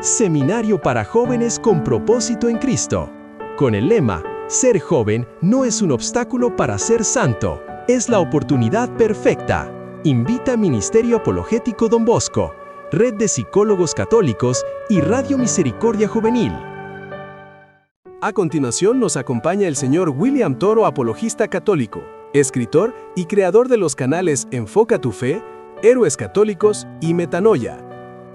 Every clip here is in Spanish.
Seminario para jóvenes con propósito en Cristo. Con el lema, ser joven no es un obstáculo para ser santo, es la oportunidad perfecta. Invita Ministerio Apologético Don Bosco, Red de Psicólogos Católicos y Radio Misericordia Juvenil. A continuación nos acompaña el señor William Toro, apologista católico, escritor y creador de los canales Enfoca tu Fe, Héroes Católicos y Metanoia.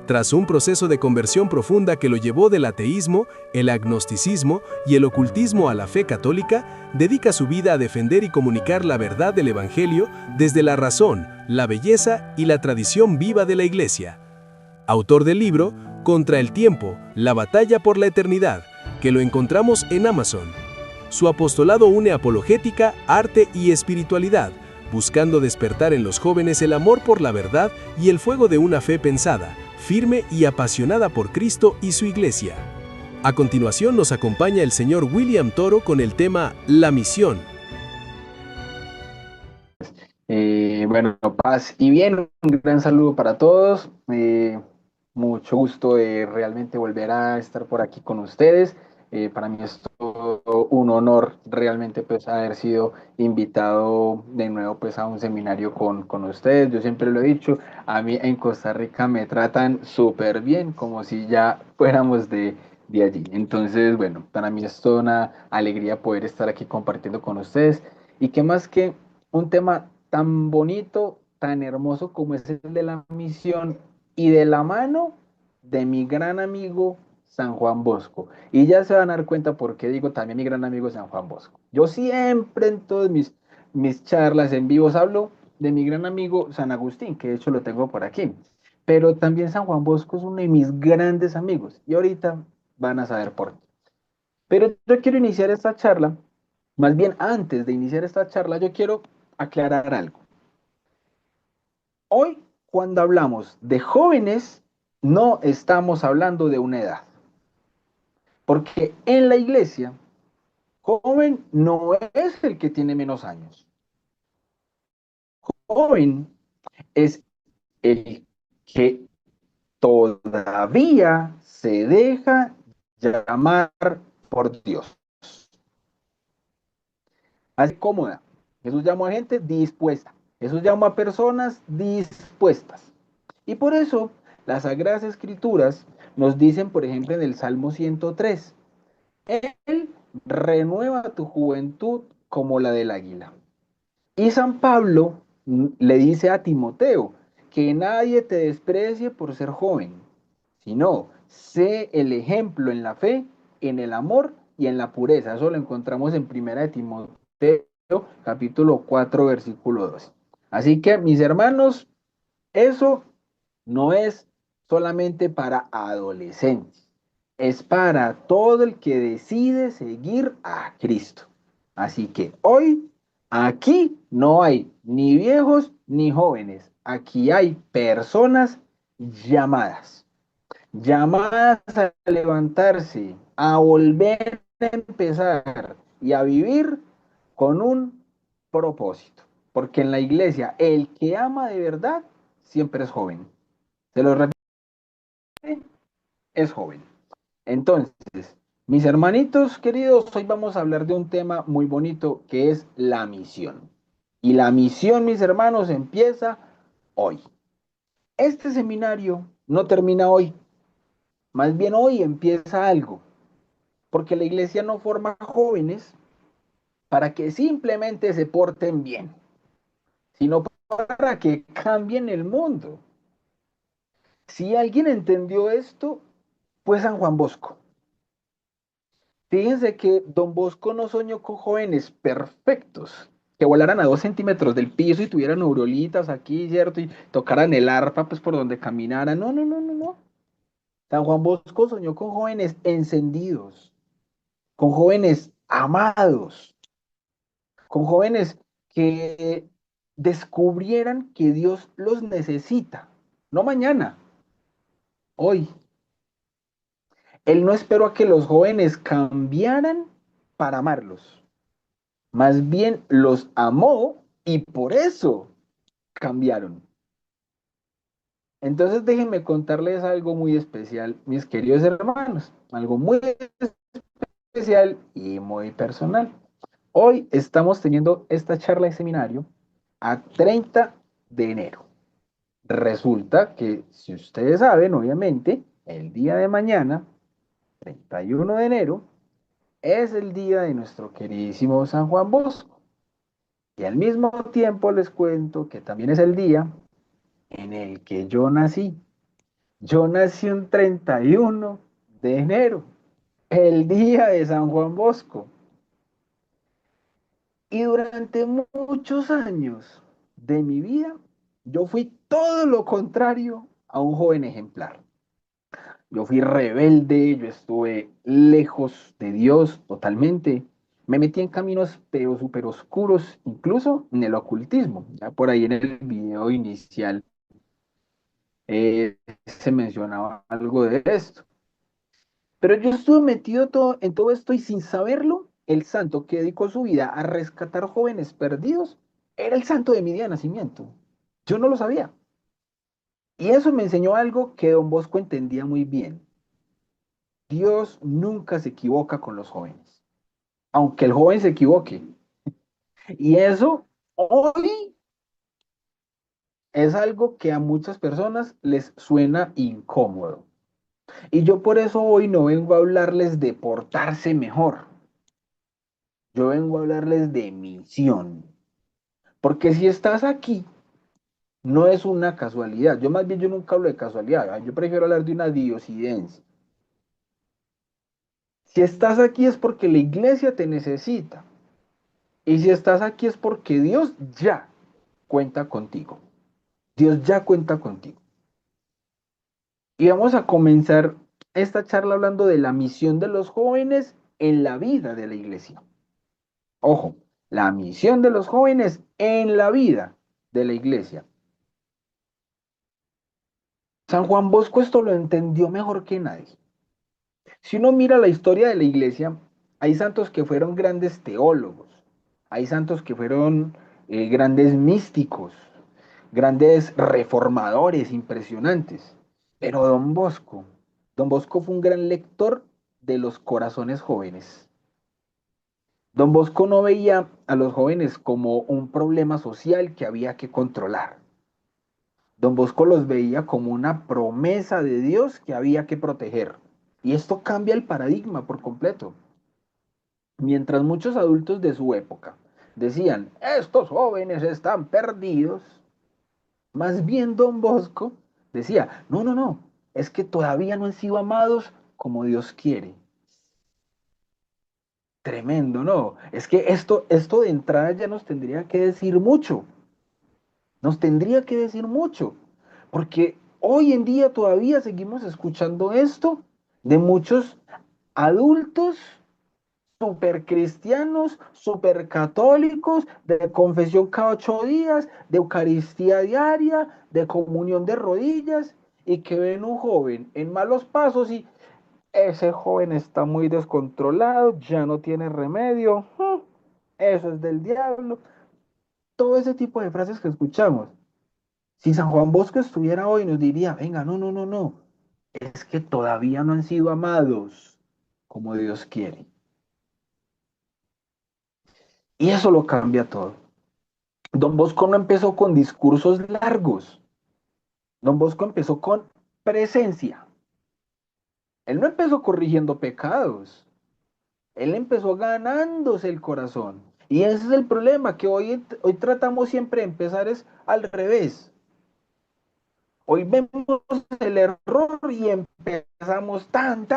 Tras un proceso de conversión profunda que lo llevó del ateísmo, el agnosticismo y el ocultismo a la fe católica, dedica su vida a defender y comunicar la verdad del Evangelio desde la razón, la belleza y la tradición viva de la Iglesia. Autor del libro Contra el Tiempo, la batalla por la eternidad, que lo encontramos en Amazon. Su apostolado une apologética, arte y espiritualidad, buscando despertar en los jóvenes el amor por la verdad y el fuego de una fe pensada, firme y apasionada por Cristo y su Iglesia. A continuación nos acompaña el señor William Toro con el tema La Misión. Bueno, paz y bien, un gran saludo para todos. Mucho gusto de realmente volver a estar por aquí con ustedes. Para mí es todo un honor realmente pues haber sido invitado de nuevo pues a un seminario con ustedes. Yo siempre lo he dicho, a mí en Costa Rica me tratan súper bien, como si ya fuéramos de allí. Entonces, bueno, para mí es toda una alegría poder estar aquí compartiendo con ustedes. Y qué más que un tema tan bonito, tan hermoso como es el de la misión y de la mano de mi gran amigo San Juan Bosco. Y ya se van a dar cuenta por qué digo también mi gran amigo San Juan Bosco. Yo siempre en todas mis charlas en vivos hablo de mi gran amigo San Agustín, que de hecho lo tengo por aquí. Pero también San Juan Bosco es uno de mis grandes amigos y ahorita van a saber por qué. Pero yo quiero iniciar esta charla, más bien antes de iniciar esta charla, yo quiero aclarar algo. Hoy, cuando hablamos de jóvenes, no estamos hablando de una edad, porque en la iglesia, joven no es el que tiene menos años. Joven es el que todavía se deja llamar por Dios. Así cómoda. Jesús llamó a gente dispuesta. Jesús llamó a personas dispuestas. Y por eso las Sagradas Escrituras nos dicen, por ejemplo, en el Salmo 103, Él renueva tu juventud como la del águila. Y San Pablo le dice a Timoteo que nadie te desprecie por ser joven, sino sé el ejemplo en la fe, en el amor y en la pureza. Eso lo encontramos en 1 Timoteo, capítulo 4, versículo 2. Así que, mis hermanos, eso no es solamente para adolescentes, es para todo el que decide seguir a Cristo. Así que hoy, aquí no hay ni viejos ni jóvenes, aquí hay personas llamadas, llamadas a levantarse, a volver a empezar y a vivir con un propósito. Porque en la iglesia, el que ama de verdad siempre es joven. Se lo repito, es joven. Entonces, mis hermanitos queridos, hoy vamos a hablar de un tema muy bonito que es la misión. Y la misión, mis hermanos, empieza hoy. Este seminario no termina hoy, más bien hoy empieza algo, porque la iglesia no forma jóvenes para que simplemente se porten bien, sino para que cambien el mundo. Si alguien entendió esto, fue San Juan Bosco. Fíjense que Don Bosco no soñó con jóvenes perfectos, que volaran a 2 centímetros del piso y tuvieran neurolitas aquí, ¿cierto? Y tocaran el arpa, pues, por donde caminaran. No, no, no, no, no. San Juan Bosco soñó con jóvenes encendidos, con jóvenes amados, con jóvenes que descubrieran que Dios los necesita. No mañana, hoy. Él no esperó a que los jóvenes cambiaran para amarlos. Más bien los amó y por eso cambiaron. Entonces déjenme contarles algo muy especial, mis queridos hermanos, algo muy especial y muy personal. Hoy estamos teniendo esta charla de seminario a 30 de enero. Resulta que, si ustedes saben, obviamente, el día de mañana, 31 de enero, es el día de nuestro queridísimo San Juan Bosco. Y al mismo tiempo les cuento que también es el día en el que yo nací. Yo nací un 31 de enero, el día de San Juan Bosco. Y durante muchos años de mi vida, yo fui todo lo contrario a un joven ejemplar. Yo fui rebelde, yo estuve lejos de Dios totalmente. Me metí en caminos pero súper oscuros, incluso en el ocultismo. Ya por ahí en el video inicial se mencionaba algo de esto. Pero yo estuve metido en todo esto y sin saberlo, el santo que dedicó su vida a rescatar jóvenes perdidos era el santo de mi día de nacimiento. Yo no lo sabía. Y eso me enseñó algo que don Bosco entendía muy bien. Dios nunca se equivoca con los jóvenes, aunque el joven se equivoque. Y eso hoy es algo que a muchas personas les suena incómodo. Y yo por eso hoy no vengo a hablarles de portarse mejor. Yo vengo a hablarles de misión. Porque si estás aquí, no es una casualidad. Yo más bien yo nunca hablo de casualidad. Yo prefiero hablar de una diosidencia. Si estás aquí es porque la iglesia te necesita. Y si estás aquí es porque Dios ya cuenta contigo. Dios ya cuenta contigo. Y vamos a comenzar esta charla hablando de la misión de los jóvenes en la vida de la iglesia. Ojo, la misión de los jóvenes en la vida de la iglesia. San Juan Bosco esto lo entendió mejor que nadie. Si uno mira la historia de la iglesia, hay santos que fueron grandes teólogos, hay santos que fueron grandes místicos, grandes reformadores impresionantes. Pero Don Bosco fue un gran lector de los corazones jóvenes. Don Bosco no veía a los jóvenes como un problema social que había que controlar. Don Bosco los veía como una promesa de Dios que había que proteger. Y esto cambia el paradigma por completo. Mientras muchos adultos de su época decían, estos jóvenes están perdidos, más bien Don Bosco decía, no, no, no, es que todavía no han sido amados como Dios quiere. Tremendo, ¿no? Es que esto de entrada ya nos tendría que decir mucho, nos tendría que decir mucho, porque hoy en día todavía seguimos escuchando esto de muchos adultos super cristianos, super católicos, de confesión cada 8 días, de Eucaristía diaria, de comunión de rodillas, y que ven un joven en malos pasos y ese joven está muy descontrolado, ya no tiene remedio, eso es del diablo. Todo ese tipo de frases que escuchamos. Si San Juan Bosco estuviera hoy, nos diría, venga, no, no, no, no, es que todavía no han sido amados como Dios quiere. Y eso lo cambia todo. Don Bosco no empezó con discursos largos. Don Bosco empezó con presencia. Él no empezó corrigiendo pecados. Él empezó ganándose el corazón. Y ese es el problema, que hoy tratamos siempre de empezar es al revés. Hoy vemos el error y empezamos tan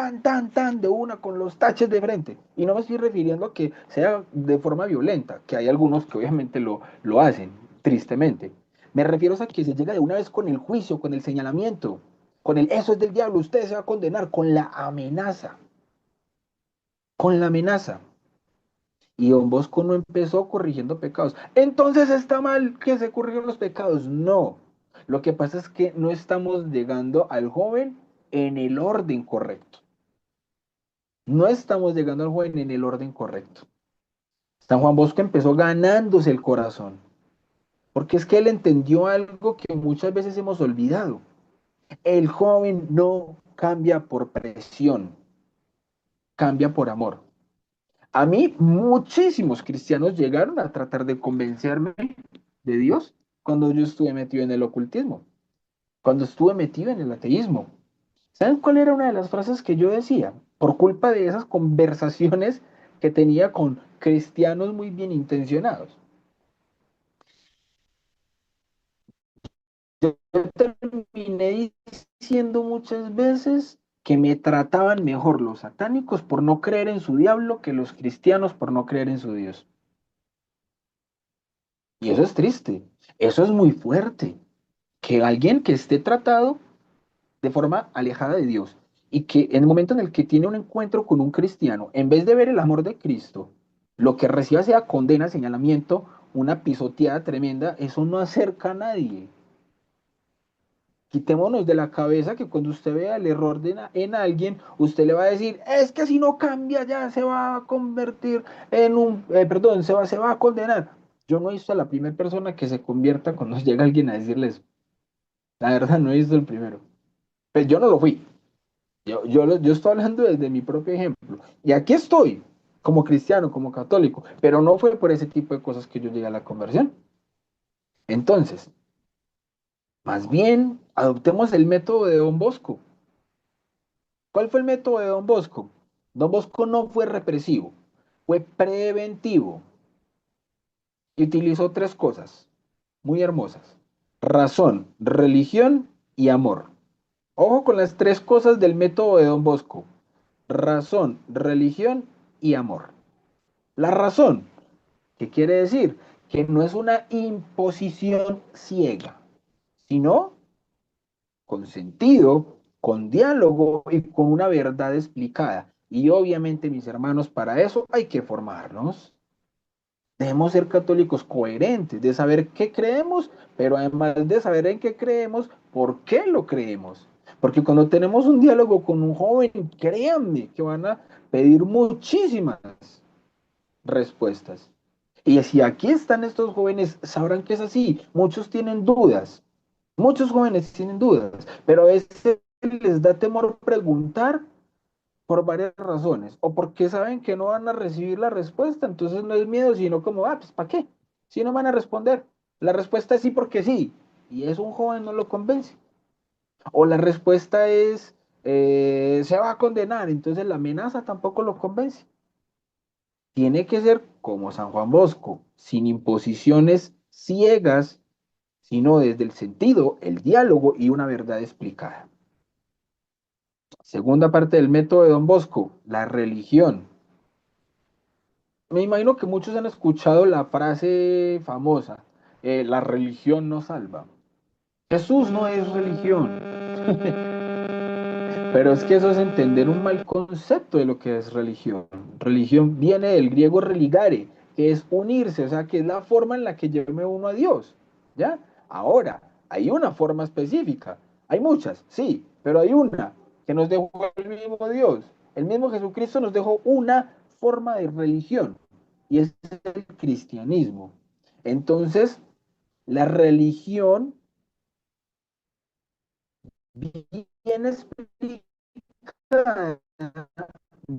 de una con los taches de frente. Y no me estoy refiriendo a que sea de forma violenta, que hay algunos que obviamente lo hacen, tristemente. Me refiero a que se llega de una vez con el juicio, con el señalamiento, con el eso es del diablo, usted se va a condenar, con la amenaza. Con la amenaza. Y don Bosco no empezó corrigiendo pecados. Entonces está mal que se corrijan los pecados. No. Lo que pasa es que no estamos llegando al joven en el orden correcto. No estamos llegando al joven en el orden correcto. San Juan Bosco empezó ganándose el corazón. Porque es que él entendió algo que muchas veces hemos olvidado. El joven no cambia por presión, cambia por amor. A mí muchísimos cristianos llegaron a tratar de convencerme de Dios cuando yo estuve metido en el ocultismo, cuando estuve metido en el ateísmo. ¿Saben cuál era una de las frases que yo decía? Por culpa de esas conversaciones que tenía con cristianos muy bien intencionados. Yo terminé diciendo muchas veces que me trataban mejor los satánicos por no creer en su diablo que los cristianos por no creer en su Dios. Y eso es triste, eso es muy fuerte, que alguien que esté tratado de forma alejada de Dios y que en el momento en el que tiene un encuentro con un cristiano, en vez de ver el amor de Cristo, lo que reciba sea condena, señalamiento, una pisoteada tremenda, eso no acerca a nadie. Quitémonos de la cabeza que cuando usted vea el error en alguien, usted le va a decir, es que si no cambia ya se va a convertir en un, perdón, se va a condenar. Yo no he visto a la primera persona que se convierta cuando llega alguien a decirle eso. La verdad, no he visto el primero. Pues yo no lo fui. Yo estoy hablando desde mi propio ejemplo. Y aquí estoy, como cristiano, como católico, pero no fue por ese tipo de cosas que yo llegué a la conversión. Entonces, más bien, adoptemos el método de Don Bosco. ¿Cuál fue el método de Don Bosco? Don Bosco no fue represivo, fue preventivo y utilizó tres cosas muy hermosas: razón, religión y amor. Ojo con las tres cosas del método de Don Bosco: razón, religión y amor. La razón, ¿qué quiere decir? Que no es una imposición ciega, sino con sentido, con diálogo y con una verdad explicada. Y obviamente, mis hermanos, para eso hay que formarnos. Debemos ser católicos coherentes, de saber qué creemos, pero además de saber en qué creemos, por qué lo creemos. Porque cuando tenemos un diálogo con un joven, créanme que van a pedir muchísimas respuestas. Y si aquí están estos jóvenes, sabrán que es así. Muchos tienen dudas, muchos jóvenes tienen dudas, pero a veces les da temor preguntar por varias razones, o porque saben que no van a recibir la respuesta, entonces no es miedo, sino como, pues ¿para qué? Si no van a responder. La respuesta es sí porque sí, y eso un joven no lo convence. O la respuesta es, se va a condenar, entonces la amenaza tampoco lo convence. Tiene que ser como San Juan Bosco, sin imposiciones ciegas, sino desde el sentido, el diálogo y una verdad explicada. Segunda parte del método de Don Bosco, la religión. Me imagino que muchos han escuchado la frase famosa, la religión no salva. Jesús no es religión, pero es que eso es entender un mal concepto de lo que es religión. Religión viene del griego religare, que es unirse, o sea, que es la forma en la que yo me uno a Dios, ¿ya? Ahora, hay una forma específica, hay muchas, sí, pero hay una que nos dejó el mismo Dios. El mismo Jesucristo nos dejó una forma de religión y es el cristianismo. Entonces, la religión bien explicada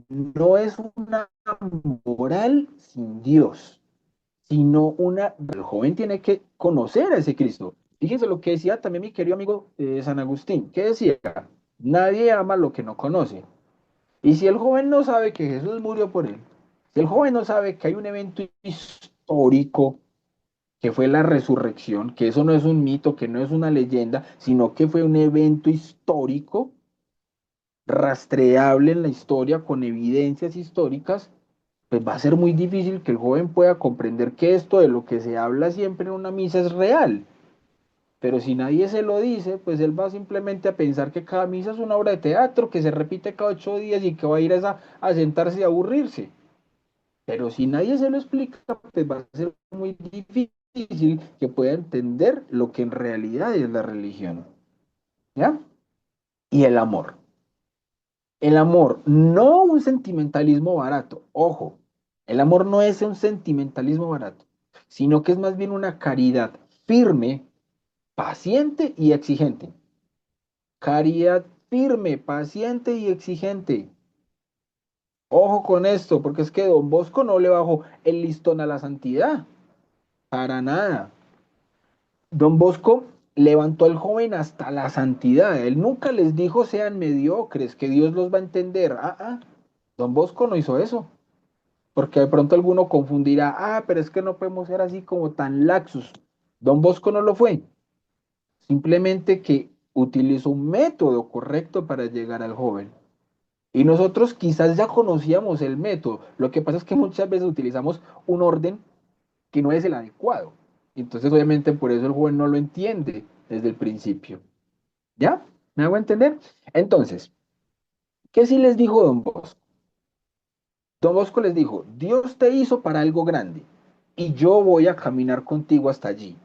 no es una moral sin Dios, sino una... El joven tiene que conocer a ese Cristo. Fíjense lo que decía también mi querido amigo San Agustín, que decía, nadie ama lo que no conoce. Y si el joven no sabe que Jesús murió por él, si el joven no sabe que hay un evento histórico que fue la resurrección, que eso no es un mito, que no es una leyenda, sino que fue un evento histórico, rastreable en la historia, con evidencias históricas, pues va a ser muy difícil que el joven pueda comprender que esto de lo que se habla siempre en una misa es real. Pero si nadie se lo dice, pues él va simplemente a pensar que cada misa es una obra de teatro, que se repite cada 8 días y que va a ir a sentarse y a aburrirse. Pero si nadie se lo explica, pues va a ser muy difícil que pueda entender lo que en realidad es la religión. ¿Ya? Y el amor. El amor, no un sentimentalismo barato, ojo, el amor no es un sentimentalismo barato, sino que es más bien una caridad firme, paciente y exigente. caridad firme, paciente y exigente. Ojo con esto, porque es que Don Bosco no le bajó el listón a la santidad, para nada. Don Bosco levantó al joven hasta la santidad. Él nunca les dijo sean mediocres, que Dios los va a entender. Don Bosco no hizo eso, porque de pronto alguno confundirá, pero es que no podemos ser así como tan laxos. Don Bosco no lo fue, simplemente que utilizó un método correcto para llegar al joven. Y nosotros quizás ya conocíamos el método. Lo que pasa es que muchas veces utilizamos un orden que no es el adecuado. Entonces, obviamente, por eso el joven no lo entiende desde el principio. ¿Ya? ¿Me hago entender? Entonces, ¿qué sí les dijo Don Bosco? Don Bosco les dijo, Dios te hizo para algo grande y yo voy a caminar contigo hasta allí.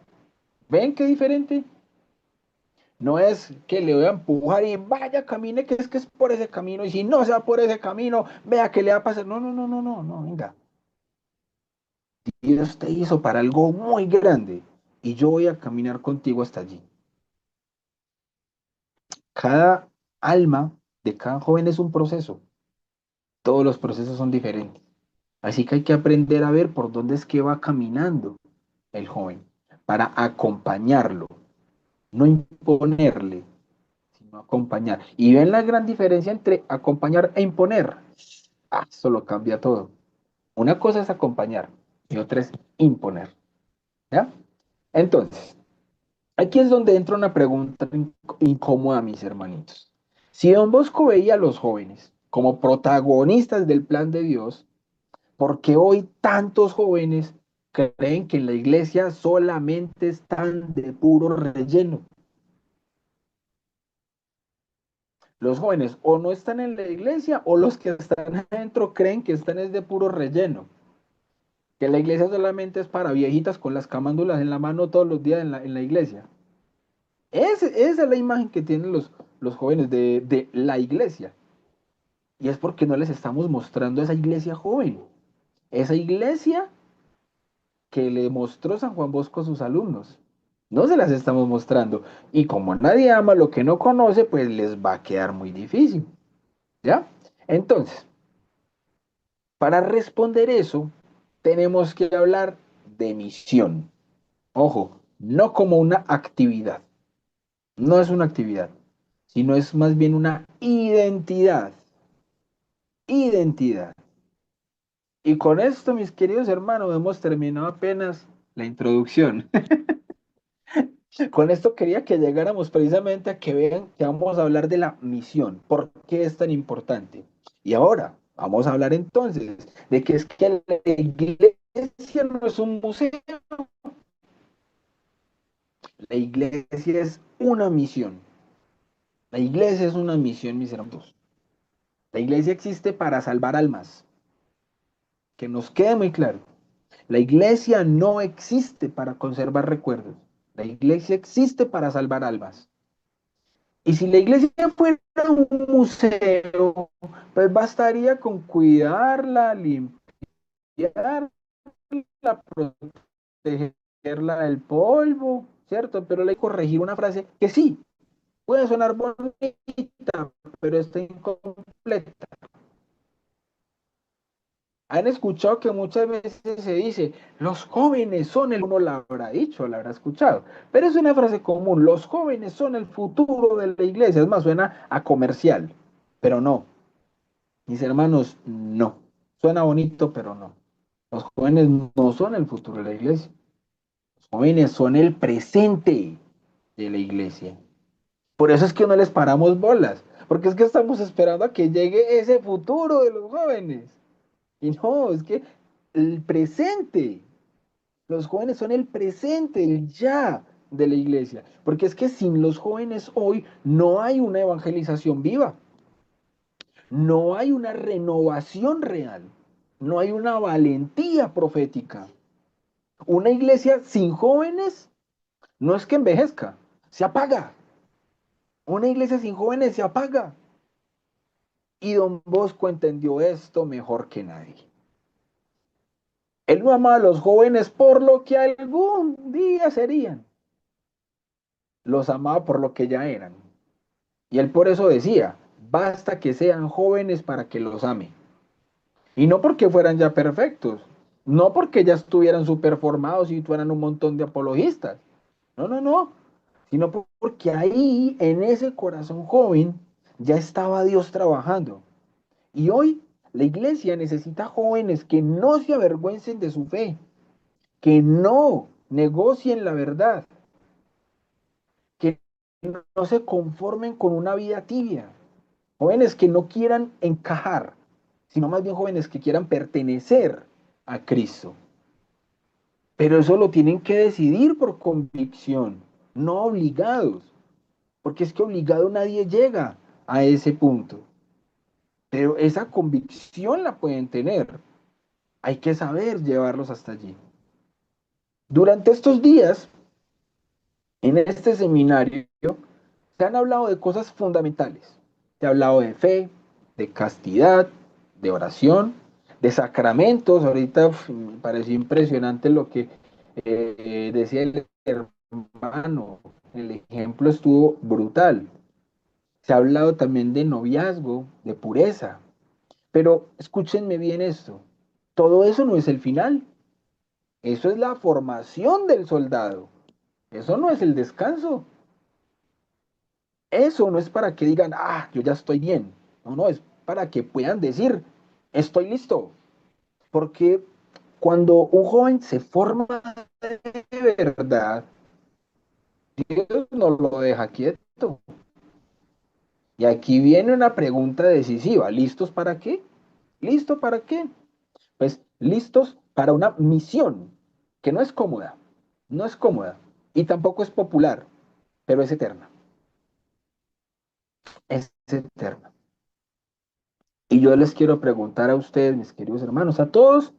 ¿Ven qué diferente? No es que le voy a empujar y vaya, camine, que es por ese camino, y si no se va por ese camino, vea que le va a pasar. No, no, no, no, no, no, venga. Dios te hizo para algo muy grande y yo voy a caminar contigo hasta allí. Cada alma de cada joven es un proceso. Todos los procesos son diferentes. Así que hay que aprender a ver por dónde es que va caminando el joven para acompañarlo, no imponerle, sino acompañar. Y ven la gran diferencia entre acompañar e imponer. Eso lo cambia todo. Una cosa es acompañar y otra es imponer. ¿Ya? Entonces, aquí es donde entra una pregunta incómoda, mis hermanitos. Si Don Bosco veía a los jóvenes como protagonistas del plan de Dios, ¿por qué hoy tantos jóvenes creen que en la iglesia solamente están de puro relleno? Los jóvenes o no están en la iglesia o los que están adentro creen que están es de puro relleno. Que la iglesia solamente es para viejitas con las camándulas en la mano todos los días en la iglesia. Esa es la imagen que tienen los jóvenes de la iglesia. Y es porque no les estamos mostrando esa iglesia joven. Esa iglesia que le mostró San Juan Bosco a sus alumnos. No se las estamos mostrando. Y como nadie ama lo que no conoce, pues les va a quedar muy difícil. ¿Ya? Entonces, para responder eso, tenemos que hablar de misión. Ojo, no como una actividad. No es una actividad, sino es más bien una identidad. Identidad. Y con esto, mis queridos hermanos, hemos terminado apenas la introducción. Con esto quería que llegáramos precisamente a que vean que vamos a hablar de la misión. ¿Por qué es tan importante? Y ahora vamos a hablar entonces de que es que la iglesia no es un museo. La iglesia es una misión. La iglesia es una misión, mis hermanos. La iglesia existe para salvar almas. Que nos quede muy claro. La iglesia no existe para conservar recuerdos. La iglesia existe para salvar almas. Y si la iglesia fuera un museo, pues bastaría con cuidarla, limpiarla, protegerla del polvo, ¿cierto? Pero le hay que corregir una frase que sí, puede sonar bonita, pero está incompleta. Han escuchado que muchas veces se dice, los jóvenes son el, uno la habrá dicho, la habrá escuchado, pero es una frase común, los jóvenes son el futuro de la iglesia, es más, suena a comercial, pero no, mis hermanos, no, suena bonito, pero no, los jóvenes no son el futuro de la iglesia, los jóvenes son el presente de la iglesia, por eso es que no les paramos bolas, porque es que estamos esperando a que llegue ese futuro de los jóvenes. Y no, es que el presente, los jóvenes son el presente, el ya de la iglesia. Porque es que sin los jóvenes hoy no hay una evangelización viva, no hay una renovación real, no hay una valentía profética. Una iglesia sin jóvenes no es que envejezca, se apaga. Una iglesia sin jóvenes se apaga. Y don Bosco entendió esto mejor que nadie. Él no amaba a los jóvenes por lo que algún día serían. Los amaba por lo que ya eran. Y él por eso decía, basta que sean jóvenes para que los ame. Y no porque fueran ya perfectos, no porque ya estuvieran súper formados y fueran un montón de apologistas. No, no, no. Sino porque ahí, en ese corazón joven, ya estaba Dios trabajando. Y hoy la iglesia necesita jóvenes que no se avergüencen de su fe, que no negocien la verdad, que no se conformen con una vida tibia. Jóvenes que no quieran encajar, sino más bien jóvenes que quieran pertenecer a Cristo. Pero eso lo tienen que decidir por convicción, no obligados, porque es que obligado nadie llega a ese punto. Pero esa convicción la pueden tener. Hay que saber llevarlos hasta allí. Durante estos días, en este seminario, se han hablado de cosas fundamentales. Se ha hablado de fe, de castidad, de oración, de sacramentos. Ahorita me pareció impresionante lo que decía el hermano. El ejemplo estuvo brutal. Se ha hablado también de noviazgo, de pureza. Pero escúchenme bien esto. Todo eso no es el final. Eso es la formación del soldado. Eso no es el descanso. Eso no es para que digan, ah, yo ya estoy bien. No, no, es para que puedan decir, estoy listo. Porque cuando un joven se forma de verdad, Dios no lo deja quieto. Y aquí viene una pregunta decisiva. ¿Listos para qué? ¿Listo para qué? Pues listos para una misión que no es cómoda, no es cómoda y tampoco es popular, pero es eterna. Es eterna. Y yo les quiero preguntar a ustedes, mis queridos hermanos, a todos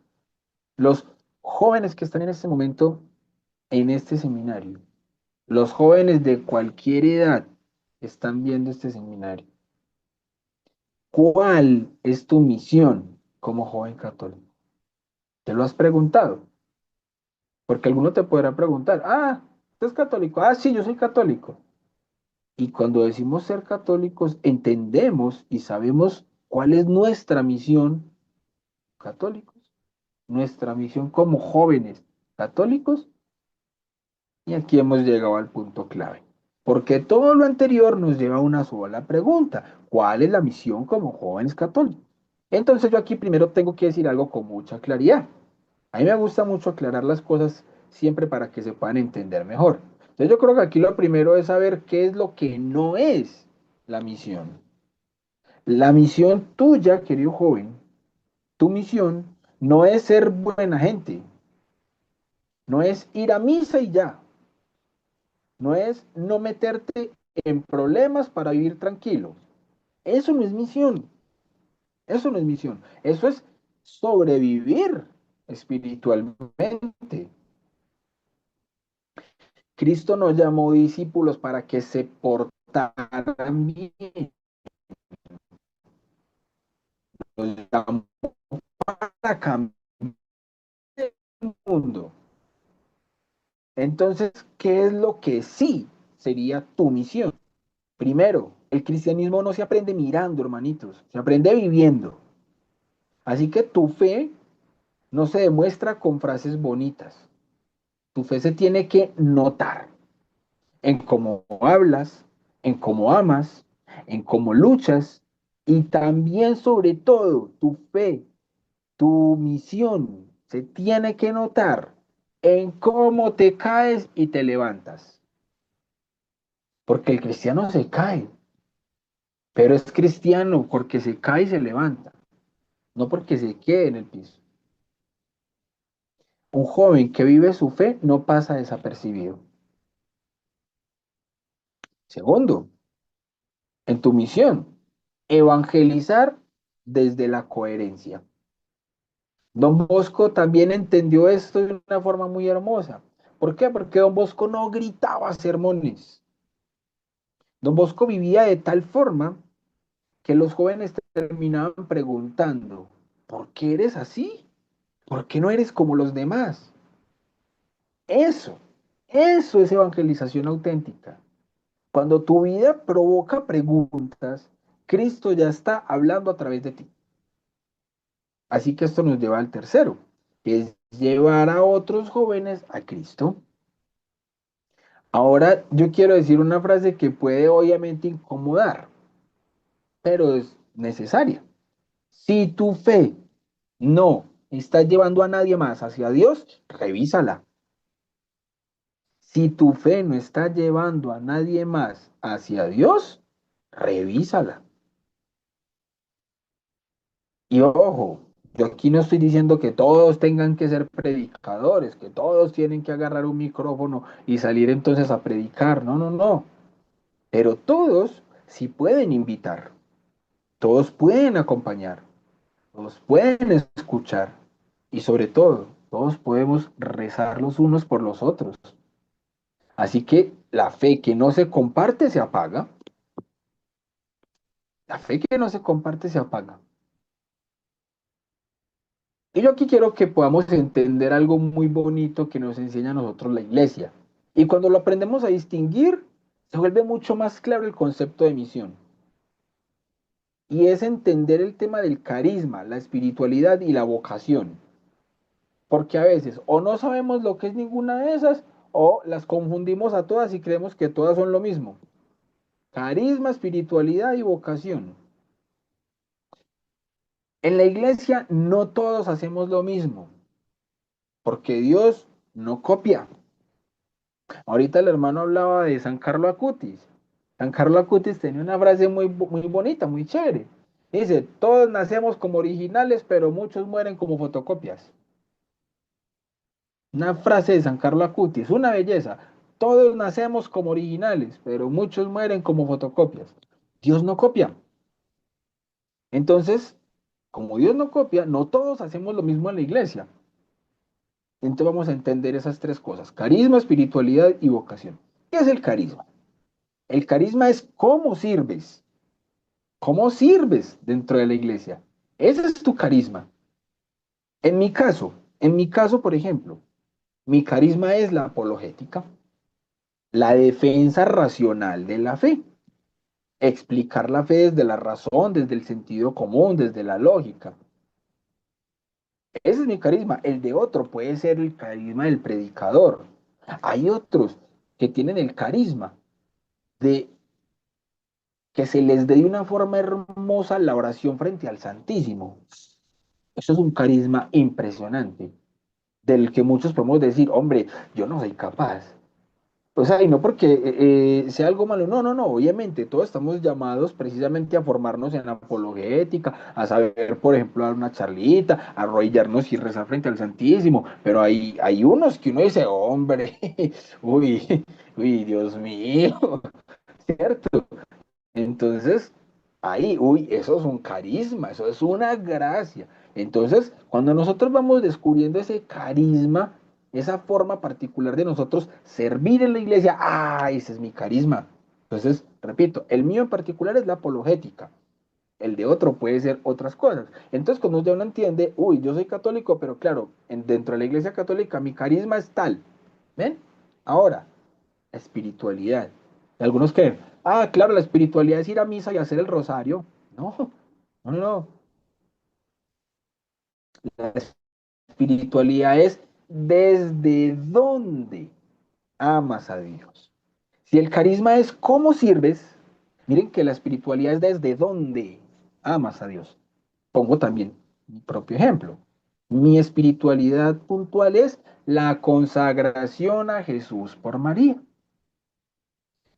los jóvenes que están en este momento en este seminario, los jóvenes de cualquier edad que están viendo este seminario, ¿cuál es tu misión como joven católico? ¿Te lo has preguntado? Porque alguno te podrá preguntar, ah, ¿usted es católico? Ah, sí, yo soy católico. Y cuando decimos ser católicos, entendemos y sabemos cuál es nuestra misión católicos, nuestra misión como jóvenes católicos. Y aquí hemos llegado al punto clave. Porque todo lo anterior nos lleva a una sola pregunta. ¿Cuál es la misión como jóvenes católicos? Entonces yo aquí primero tengo que decir algo con mucha claridad. A mí me gusta mucho aclarar las cosas siempre para que se puedan entender mejor. Entonces yo creo que aquí lo primero es saber qué es lo que no es la misión. La misión tuya, querido joven, tu misión no es ser buena gente, no es ir a misa y ya, no es no meterte en problemas para vivir tranquilo. Eso no es misión, eso no es misión, eso es sobrevivir espiritualmente. Cristo nos llamó discípulos para que se portaran bien, nos llamó para cambiar el mundo. Entonces, ¿qué es lo que sí sería tu misión? Primero, el cristianismo no se aprende mirando, hermanitos, se aprende viviendo. Así que tu fe no se demuestra con frases bonitas. Tu fe se tiene que notar en cómo hablas, en cómo amas, en cómo luchas y también sobre todo tu fe, tu misión se tiene que notar en cómo te caes y te levantas. Porque el cristiano se cae, pero es cristiano porque se cae y se levanta, no porque se quede en el piso. Un joven que vive su fe no pasa desapercibido. Segundo, en tu misión, evangelizar desde la coherencia. Don Bosco también entendió esto de una forma muy hermosa. ¿Por qué? Porque Don Bosco no gritaba sermones. Don Bosco vivía de tal forma que los jóvenes terminaban preguntando, ¿por qué eres así? ¿Por qué no eres como los demás? Eso, eso es evangelización auténtica. Cuando tu vida provoca preguntas, Cristo ya está hablando a través de ti. Así que esto nos lleva al tercero, que es llevar a otros jóvenes a Cristo. Ahora yo quiero decir una frase que puede obviamente incomodar, pero es necesaria. Si tu fe no está llevando a nadie más hacia Dios, revísala. Si tu fe no está llevando a nadie más hacia Dios, revísala. Y ojo, yo aquí no estoy diciendo que todos tengan que ser predicadores, que todos tienen que agarrar un micrófono y salir entonces a predicar. No, no, no. Pero todos sí pueden invitar, todos pueden acompañar, todos pueden escuchar y sobre todo, todos podemos rezar los unos por los otros. Así que la fe que no se comparte se apaga. La fe que no se comparte se apaga. Y yo aquí quiero que podamos entender algo muy bonito que nos enseña a nosotros la iglesia. Y cuando lo aprendemos a distinguir, se vuelve mucho más claro el concepto de misión. Y es entender el tema del carisma, la espiritualidad y la vocación. Porque a veces o no sabemos lo que es ninguna de esas o las confundimos a todas y creemos que todas son lo mismo. Carisma, espiritualidad y vocación. En la iglesia no todos hacemos lo mismo, porque Dios no copia. Ahorita el hermano hablaba de San Carlo Acutis. San Carlo Acutis tenía una frase muy bonita, muy chévere. Dice, todos nacemos como originales, pero muchos mueren como fotocopias. Una frase de San Carlo Acutis, una belleza. Todos nacemos como originales, pero muchos mueren como fotocopias. Dios no copia. Entonces, como Dios no copia, no todos hacemos lo mismo en la iglesia. Entonces vamos a entender esas tres cosas, carisma, espiritualidad y vocación. ¿Qué es el carisma? El carisma es cómo sirves dentro de la iglesia. Ese es tu carisma. En mi caso, por ejemplo, mi carisma es la apologética, la defensa racional de la fe, explicar la fe desde la razón, desde el sentido común, desde la lógica. Ese es mi carisma. El de otro puede ser el carisma del predicador. Hay otros que tienen el carisma de que se les dé de una forma hermosa la oración frente al Santísimo. Eso es un carisma impresionante, del que muchos podemos decir, hombre, yo no soy capaz. O sea, y no porque sea algo malo, no, no, no, obviamente todos estamos llamados precisamente a formarnos en apologética, a saber, por ejemplo, dar una charlita, a arrodillarnos y rezar frente al Santísimo, pero hay unos que uno dice, hombre, uy, uy, Dios mío, ¿cierto? Entonces, ahí, uy, eso es un carisma, eso es una gracia. Entonces, cuando nosotros vamos descubriendo ese carisma, esa forma particular de nosotros servir en la iglesia, ah, ese es mi carisma. Entonces, repito, el mío en particular es la apologética, el de otro puede ser otras cosas. Entonces, cuando uno entiende, uy, yo soy católico, pero claro, dentro de la iglesia católica mi carisma es tal. ¿Ven? Ahora, espiritualidad. Algunos creen, ah, claro, la espiritualidad es ir a misa y hacer el rosario. No, no, no. La espiritualidad es desde dónde amas a Dios. Si el carisma es cómo sirves, miren que la espiritualidad es desde dónde amas a Dios. Pongo también mi propio ejemplo. Mi espiritualidad puntual es la consagración a Jesús por María.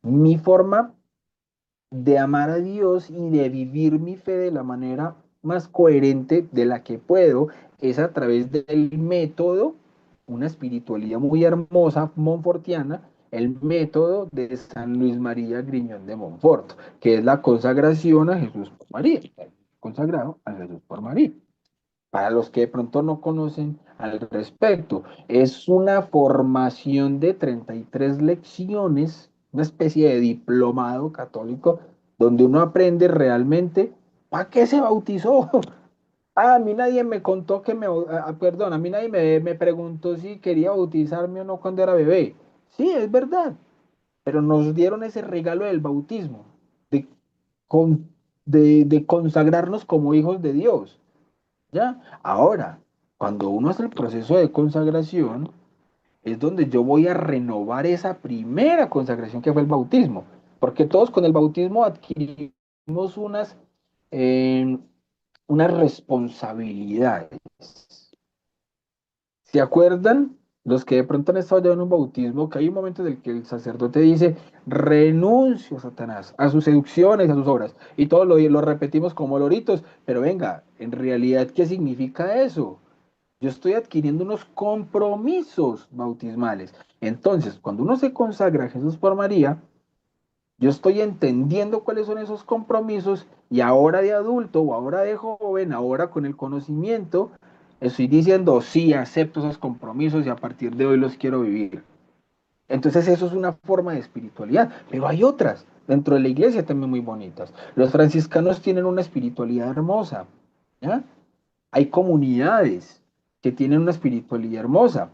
Mi forma de amar a Dios y de vivir mi fe de la manera más coherente de la que puedo es a través del método, una espiritualidad muy hermosa, monfortiana, el método de San Luis María Griñón de Montfort, que es la consagración a Jesús por María, consagrado a Jesús por María. Para los que de pronto no conocen al respecto, es una formación de 33 lecciones, una especie de diplomado católico, donde uno aprende realmente para qué se bautizó. Ah, a mí nadie me contó que perdón, a mí nadie me preguntó si quería bautizarme o no cuando era bebé. Sí, es verdad. pero nos dieron ese regalo del bautismo, de, de consagrarnos como hijos de Dios, ¿ya? Ahora, cuando uno hace el proceso de consagración, es donde yo voy a renovar esa primera consagración que fue el bautismo, porque todos con el bautismo adquirimos eh, unas responsabilidades. ¿Se acuerdan? Los que de pronto han estado ya en un bautismo, que hay un momento en el que el sacerdote dice, renuncio a Satanás, a sus seducciones, a sus obras, y todos lo repetimos como loritos, pero venga, en realidad, ¿qué significa eso? Yo estoy adquiriendo unos compromisos bautismales. Entonces, cuando uno se consagra a Jesús por María, yo estoy entendiendo cuáles son esos compromisos y ahora de adulto o ahora de joven, ahora con el conocimiento, estoy diciendo, sí, acepto esos compromisos y a partir de hoy los quiero vivir. Entonces eso es una forma de espiritualidad, pero hay otras dentro de la iglesia también muy bonitas. Los franciscanos tienen una espiritualidad hermosa, ¿ya? Hay comunidades que tienen una espiritualidad hermosa.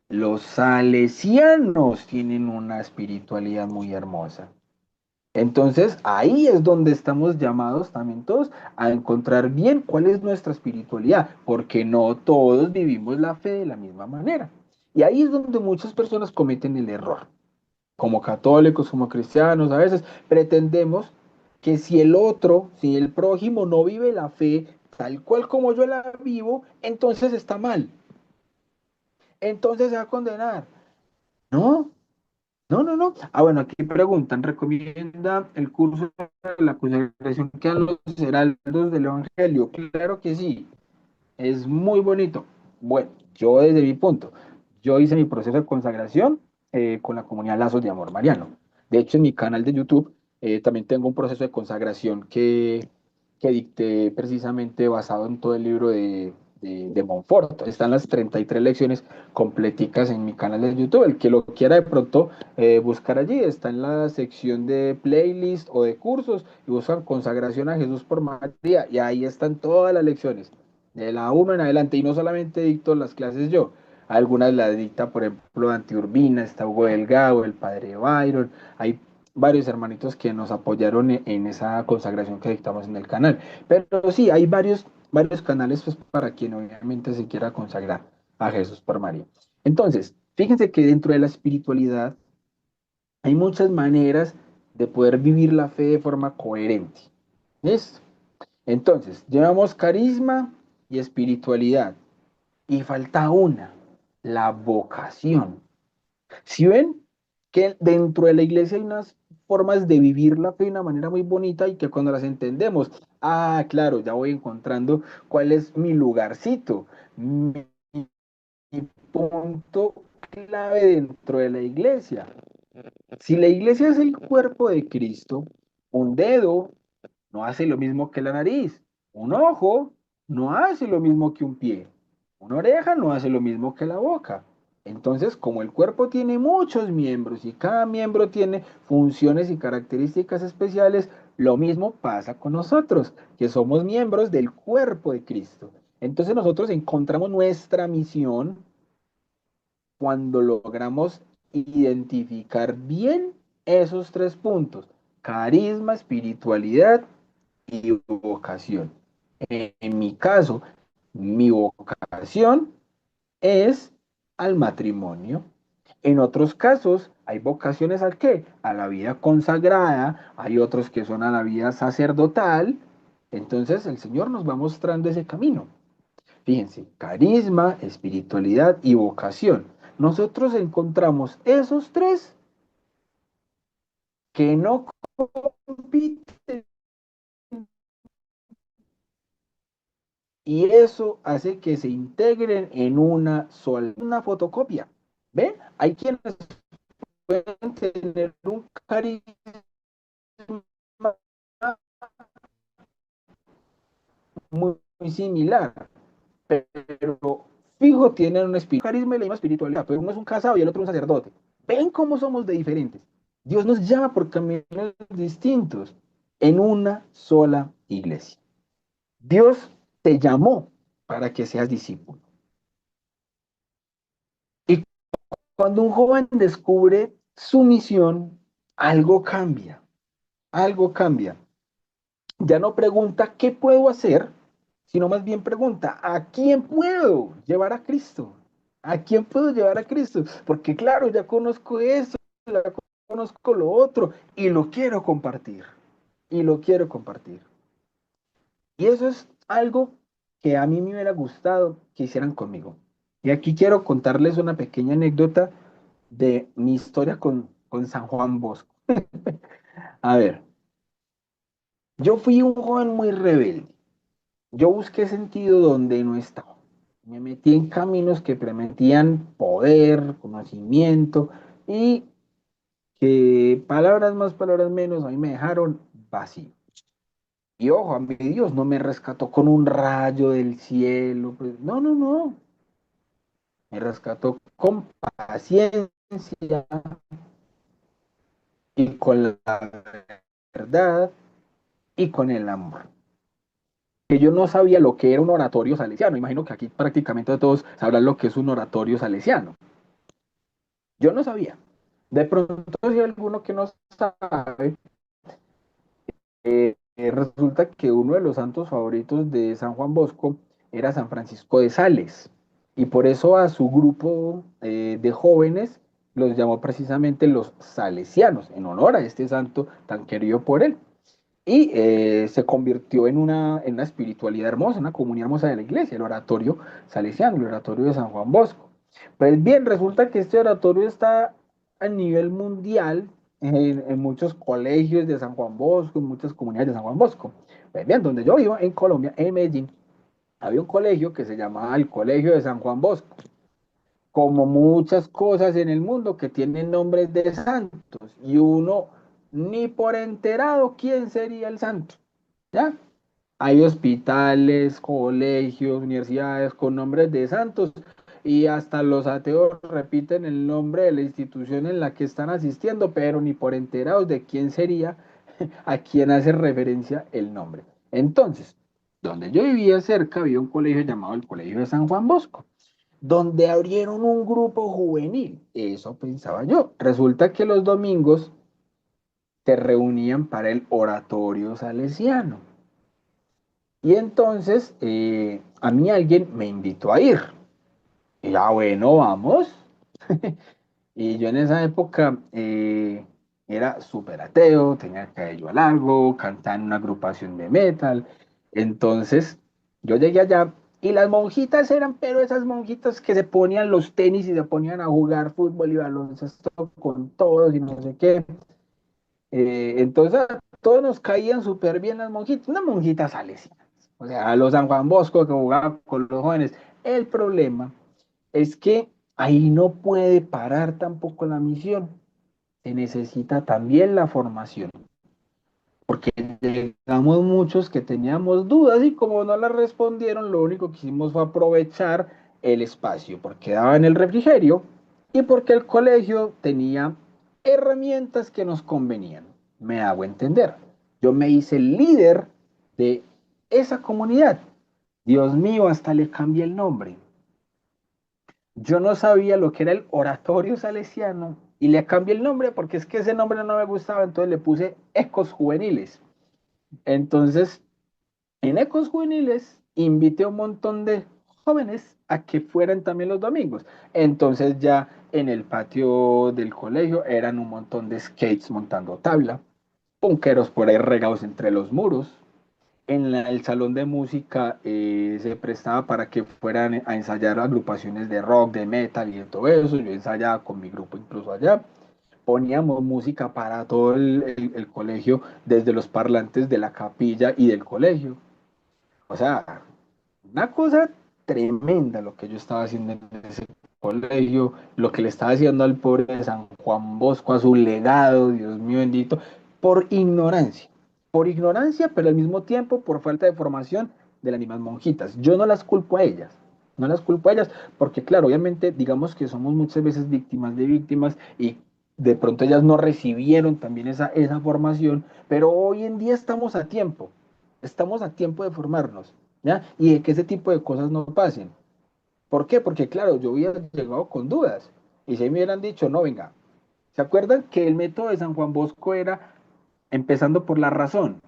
Los salesianos tienen una espiritualidad muy hermosa. Entonces, ahí es donde estamos llamados también todos a encontrar bien cuál es nuestra espiritualidad, porque no todos vivimos la fe de la misma manera. Y ahí es donde muchas personas cometen el error. Como católicos, como cristianos, a veces pretendemos que si el otro, si el prójimo no vive la fe tal cual como yo la vivo, entonces está mal, entonces se va a condenar. No, no, no, no. Ah, bueno, aquí preguntan, ¿recomienda el curso de la consagración que dan los heraldos del Evangelio? Claro que sí, es muy bonito. Bueno, yo desde mi punto, yo hice mi proceso de consagración con la comunidad Lazos de Amor Mariano. De hecho, en mi canal de YouTube también tengo un proceso de consagración que dicté precisamente basado en todo el libro de Montfort. Están las 33 lecciones completicas en mi canal de YouTube. El que lo quiera de pronto buscar allí, está en la sección de playlist o de cursos y buscan consagración a Jesús por María y ahí están todas las lecciones de la 1 en adelante, y no solamente dicto las clases yo, algunas las dicta, por ejemplo, Dante Urbina, está Hugo Delgado, el padre Byron, hay varios hermanitos que nos apoyaron en esa consagración que dictamos en el canal, pero sí, hay varios canales pues, para quien obviamente se quiera consagrar a Jesús por María. Entonces, fíjense que dentro de la espiritualidad hay muchas maneras de poder vivir la fe de forma coherente. ¿Listo? Entonces, llevamos carisma y espiritualidad. Y falta una, la vocación. Si ven que dentro de la iglesia hay unas formas de vivir la fe de una manera muy bonita y que cuando las entendemos, claro, ya voy encontrando cuál es mi lugarcito, mi punto clave dentro de la iglesia. Si la iglesia es el cuerpo de Cristo, un dedo no hace lo mismo que la nariz. Un ojo no hace lo mismo que un pie. Una oreja no hace lo mismo que la boca. Entonces, como el cuerpo tiene muchos miembros y cada miembro tiene funciones y características especiales, lo mismo pasa con nosotros, que somos miembros del cuerpo de Cristo. Entonces nosotros encontramos nuestra misión cuando logramos identificar bien esos tres puntos: carisma, espiritualidad y vocación. En mi caso, mi vocación es al matrimonio. En otros casos, hay vocaciones al qué? A la vida consagrada, hay otros que son a la vida sacerdotal. Entonces, el Señor nos va mostrando ese camino. Fíjense, carisma, espiritualidad y vocación. Nosotros encontramos esos tres que no compiten y eso hace que se integren en una sola, una fotocopia. ¿Ven? Hay quienes pueden tener un carisma muy similar, pero fijo tienen un espíritu, carisma y la misma espiritualidad, pero uno es un casado y el otro un sacerdote. ¿Ven cómo somos de diferentes? Dios nos llama por caminos distintos en una sola iglesia. Dios te llamó para que seas discípulo. Y cuando un joven descubre su misión, algo cambia, algo cambia. Ya no pregunta qué puedo hacer, sino más bien pregunta a quién puedo llevar a Cristo. ¿A quién puedo llevar a Cristo? Porque claro, ya conozco eso, ya conozco lo otro y lo quiero compartir. Y lo quiero compartir. Y eso es algo que a mí me hubiera gustado que hicieran conmigo. Y aquí quiero contarles una pequeña anécdota de mi historia con San Juan Bosco. A ver, yo fui un joven muy rebelde. Yo busqué sentido donde no estaba. Me metí en caminos que prometían poder, conocimiento y que palabras más, palabras menos, a mí me dejaron vacío. Y ojo, a mi Dios no me rescató con un rayo del cielo. Pues, no, no, no. Me rescató con paciencia y con la verdad y con el amor. Que yo no sabía lo que era un oratorio salesiano. Imagino que aquí prácticamente todos sabrán lo que es un oratorio salesiano. Yo no sabía. De pronto, si hay alguno que no sabe, resulta que uno de los santos favoritos de San Juan Bosco era San Francisco de Sales. Y por eso a su grupo de jóvenes los llamó precisamente los salesianos, en honor a este santo tan querido por él. Y se convirtió en una espiritualidad hermosa, una comunidad hermosa de la iglesia, el oratorio salesiano, el oratorio de San Juan Bosco. Pues bien, resulta que este oratorio está a nivel mundial en muchos colegios de San Juan Bosco, en muchas comunidades de San Juan Bosco. Pues bien, donde yo vivo, en Colombia, en Medellín, había un colegio que se llamaba el Colegio de San Juan Bosco. Como muchas cosas en el mundo que tienen nombres de santos, y uno ni por enterado quién sería el santo, ¿ya? Hay hospitales, colegios, universidades con nombres de santos y hasta los ateos repiten el nombre de la institución en la que están asistiendo, pero ni por enterados de quién sería, a quién hace referencia el nombre. Entonces, donde yo vivía cerca había un colegio llamado el Colegio de San Juan Bosco, donde abrieron un grupo juvenil. Eso pensaba yo. Resulta que los domingos se reunían para el oratorio salesiano. Y entonces a mí alguien me invitó a ir. Y ya, bueno, vamos. Y yo en esa época era súper ateo, tenía el cabello largo, cantaba en una agrupación de metal. Entonces yo llegué allá y las monjitas eran, pero esas monjitas que se ponían los tenis y se ponían a jugar fútbol y baloncesto con todos y no sé qué. Entonces a todos nos caían súper bien las monjitas, unas monjitas salesianas. O sea, a los San Juan Bosco que jugaban con los jóvenes. El problema es que ahí no puede parar tampoco la misión. Se necesita también la formación, porque llegamos muchos que teníamos dudas y como no las respondieron, lo único que hicimos fue aprovechar el espacio, porque daba en el refrigerio y porque el colegio tenía herramientas que nos convenían. Me hago entender. Yo me hice líder de esa comunidad. Dios mío, hasta le cambié el nombre. Yo no sabía lo que era el oratorio salesiano y le cambié el nombre porque es que ese nombre no me gustaba, entonces le puse Ecos Juveniles. Entonces, en Ecos Juveniles invité a un montón de jóvenes a que fueran también los domingos. Entonces ya en el patio del colegio eran un montón de skates montando tabla, punqueros por ahí regados entre los muros, el salón de música se prestaba para que fueran a ensayar agrupaciones de rock, de metal y de todo eso. Yo ensayaba con mi grupo incluso allá. Poníamos música para todo el colegio desde los parlantes de la capilla y del colegio. O sea, una cosa tremenda lo que yo estaba haciendo en ese colegio, lo que le estaba haciendo al pobre de San Juan Bosco, a su legado, Dios mío bendito, por ignorancia. Por ignorancia, pero al mismo tiempo por falta de formación de las mismas monjitas. Yo no las culpo a ellas, no las culpo a ellas, porque claro, obviamente, digamos que somos muchas veces víctimas de víctimas y de pronto ellas no recibieron también esa formación, pero hoy en día estamos a tiempo de formarnos. ¿Ya? Y de que ese tipo de cosas no pasen. ¿Por qué? Porque claro, yo hubiera llegado con dudas. Y si me hubieran dicho, no, venga, ¿Se acuerdan que el método de San Juan Bosco era empezando por la razón,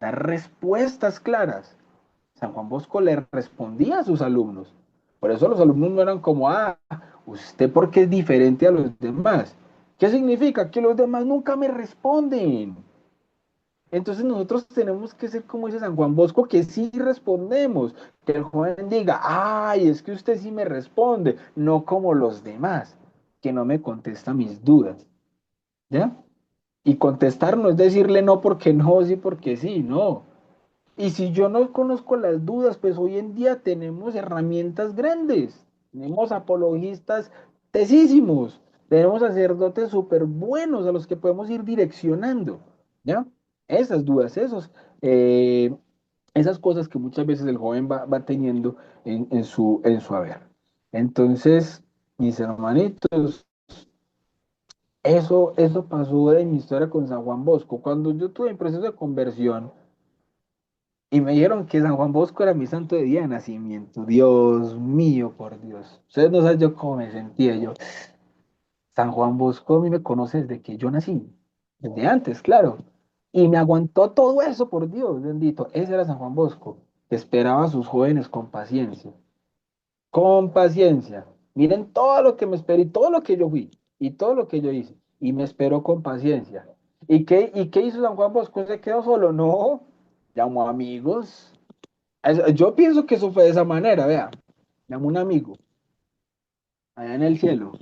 dar respuestas claras? San Juan Bosco le respondía a sus alumnos. Por eso los alumnos no eran como, usted porque es diferente a los demás. ¿Qué significa? Que los demás nunca me responden. Entonces nosotros tenemos que ser como ese San Juan Bosco, que sí respondemos, que el joven diga, ay, es que usted sí me responde, no como los demás, que no me contesta mis dudas, ¿ya? Y contestar no es decirle no porque no, sí porque sí, no. Y si yo no conozco las dudas, pues hoy en día tenemos herramientas grandes, tenemos apologistas tesísimos, tenemos sacerdotes súper buenos a los que podemos ir direccionando, ¿ya? Esas dudas, eh, esas cosas que muchas veces el joven va teniendo en su haber. Entonces, mis hermanitos, eso pasó en mi historia con San Juan Bosco. Cuando yo tuve el proceso de conversión, y me dijeron que San Juan Bosco era mi santo de día de nacimiento. Dios mío, por Dios. Ustedes no saben yo cómo me sentía yo. San Juan Bosco a mí me conoce desde que yo nací. Desde antes, claro. Y me aguantó todo eso, por Dios, bendito. Ese era San Juan Bosco. Que esperaba a sus jóvenes con paciencia. Con paciencia. Miren todo lo que me esperé y todo lo que yo fui y todo lo que yo hice. Y me esperó con paciencia. ¿Y qué hizo San Juan Bosco? ¿Se quedó solo? No. Llamó amigos. Yo pienso que eso fue de esa manera, vea. Llamo un amigo, allá en el cielo.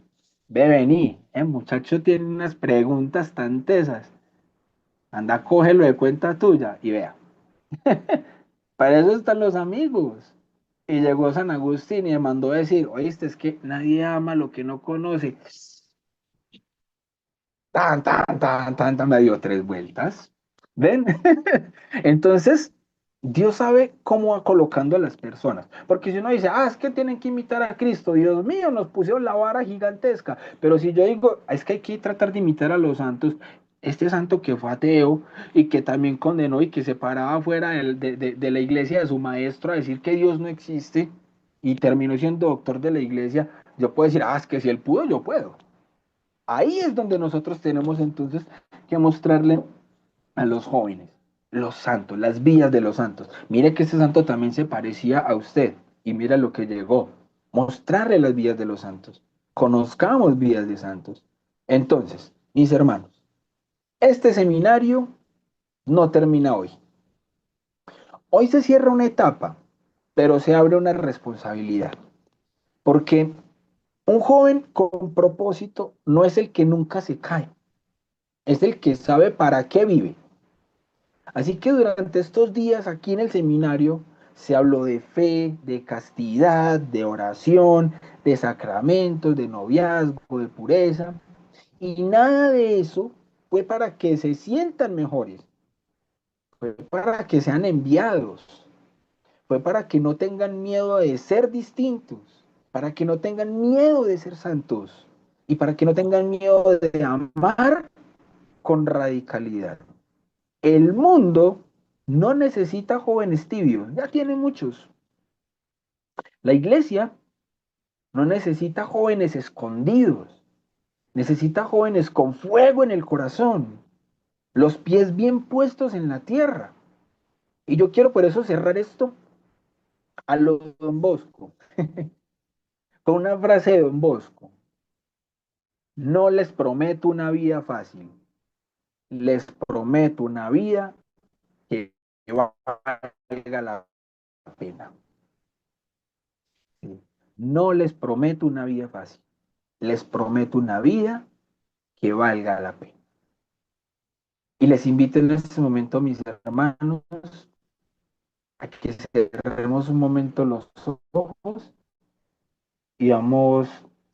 Ve, vení, el muchacho tiene unas preguntas tan tesas. Anda, cógelo de cuenta tuya y vea. Para eso están los amigos. Y llegó San Agustín y me mandó a decir, oíste, es que nadie ama lo que no conoce. Me dio 3 vueltas. ¿Ven? Entonces, Dios sabe cómo va colocando a las personas. Porque si uno dice, es que tienen que imitar a Cristo, Dios mío, nos pusieron la vara gigantesca. Pero si yo digo, es que hay que tratar de imitar a los santos, este santo que fue ateo y que también condenó y que se paraba fuera de la iglesia de su maestro a decir que Dios no existe y terminó siendo doctor de la iglesia, yo puedo decir, es que si él pudo, yo puedo. Ahí es donde nosotros tenemos entonces que mostrarle a los jóvenes los santos, las vías de los santos. Mire que ese santo también se parecía a usted y mira lo que llegó. Mostrarle las vías de los santos. Conozcamos vías de santos. Entonces, mis hermanos, este seminario no termina hoy. Hoy se cierra una etapa, pero se abre una responsabilidad. Porque un joven con propósito no es el que nunca se cae, es el que sabe para qué vive. Así que durante estos días aquí en el seminario se habló de fe, de castidad, de oración, de sacramentos, de noviazgo, de pureza. Y nada de eso fue para que se sientan mejores, fue para que sean enviados, fue para que no tengan miedo de ser distintos, para que no tengan miedo de ser santos y para que no tengan miedo de amar con radicalidad. El mundo no necesita jóvenes tibios, ya tiene muchos. La iglesia no necesita jóvenes escondidos, necesita jóvenes con fuego en el corazón, los pies bien puestos en la tierra. Y yo quiero por eso cerrar esto a lo de Don Bosco, con una frase de Don Bosco. No les prometo una vida fácil, les prometo una vida que valga la pena. No les prometo una vida fácil, les prometo una vida que valga la pena. Y les invito en este momento, mis hermanos, a que cerremos un momento los ojos y vamos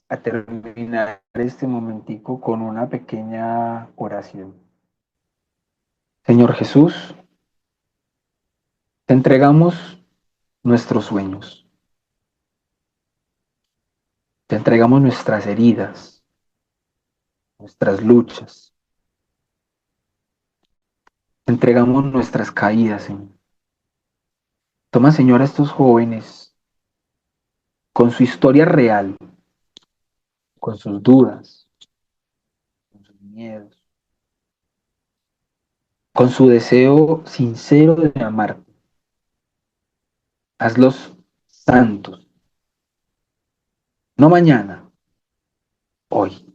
a terminar este momentico con una pequeña oración. Señor Jesús, te entregamos nuestros sueños, te entregamos nuestras heridas, nuestras luchas, te entregamos nuestras caídas, Señor. Toma, Señor, a estos jóvenes con su historia real, con sus dudas, miedos, con su deseo sincero de amarte. Hazlos santos, no mañana, hoy.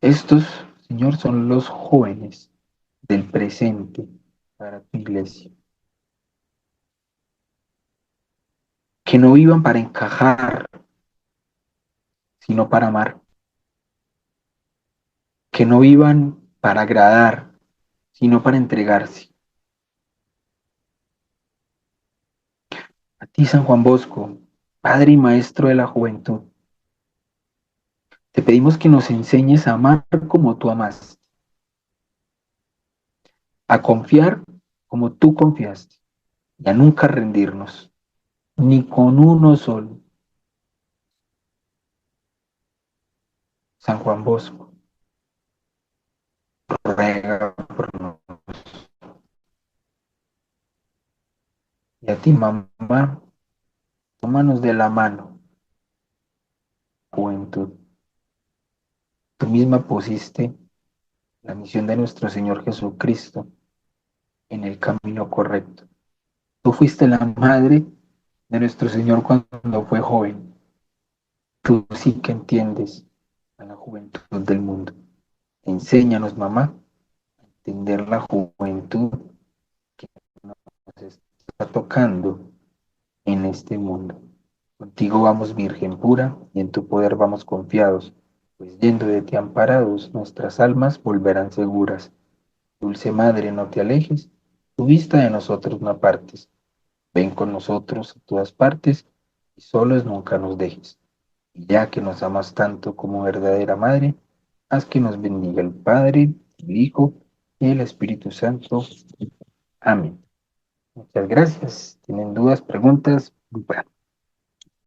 Estos, Señor, son los jóvenes del presente para tu iglesia. Que no vivan para encajar, sino para amar. Que no vivan para agradar, sino para entregarse. A ti, San Juan Bosco, Padre y Maestro de la juventud, te pedimos que nos enseñes a amar como tú amaste, a confiar como tú confiaste, y a nunca rendirnos, ni con uno solo. San Juan Bosco, ruega por nosotros. Y a ti, mamá, tómanos de la mano, juventud. Tú misma pusiste la misión de nuestro Señor Jesucristo en el camino correcto. Tú fuiste la madre de nuestro Señor cuando fue joven. Tú sí que entiendes a la juventud del mundo. Enséñanos, mamá, a entender la juventud que nos está tocando en este mundo. Contigo vamos, Virgen pura, y en tu poder vamos confiados, pues yendo de ti amparados, nuestras almas volverán seguras. Dulce Madre, no te alejes, tu vista de nosotros no apartes. Ven con nosotros a todas partes, y solos nunca nos dejes. Y ya que nos amas tanto como verdadera Madre, haz que nos bendiga el Padre, el Hijo y el Espíritu Santo. Amén. Muchas gracias. ¿Tienen dudas, preguntas? Bueno.